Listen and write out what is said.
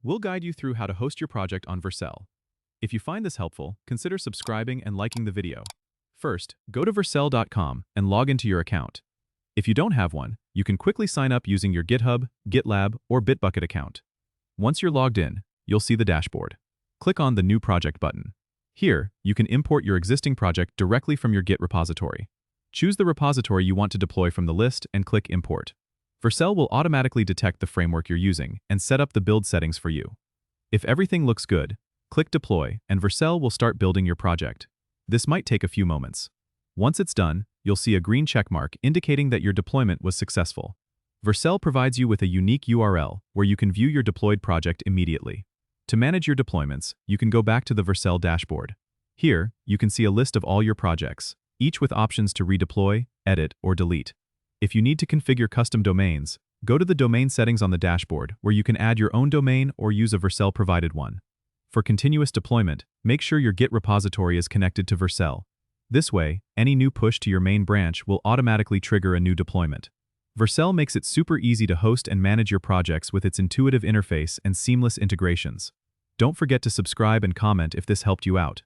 We'll guide you through how to host your project on Vercel. If you find this helpful, consider subscribing and liking the video. First, go to vercel.com and log into your account. If you don't have one, you can quickly sign up using your GitHub, GitLab, or Bitbucket account. Once you're logged in, you'll see the dashboard. Click on the New Project button. Here, you can import your existing project directly from your Git repository. Choose the repository you want to deploy from the list and click Import. Vercel will automatically detect the framework you're using and set up the build settings for you. If everything looks good, click Deploy and Vercel will start building your project. This might take a few moments. Once it's done, you'll see a green checkmark indicating that your deployment was successful. Vercel provides you with a unique URL where you can view your deployed project immediately. To manage your deployments, you can go back to the Vercel dashboard. Here, you can see a list of all your projects, each with options to redeploy, edit, or delete. If you need to configure custom domains, go to the domain settings on the dashboard where you can add your own domain or use a Vercel-provided one. For continuous deployment, make sure your Git repository is connected to Vercel. This way, any new push to your main branch will automatically trigger a new deployment. Vercel makes it super easy to host and manage your projects with its intuitive interface and seamless integrations. Don't forget to subscribe and comment if this helped you out.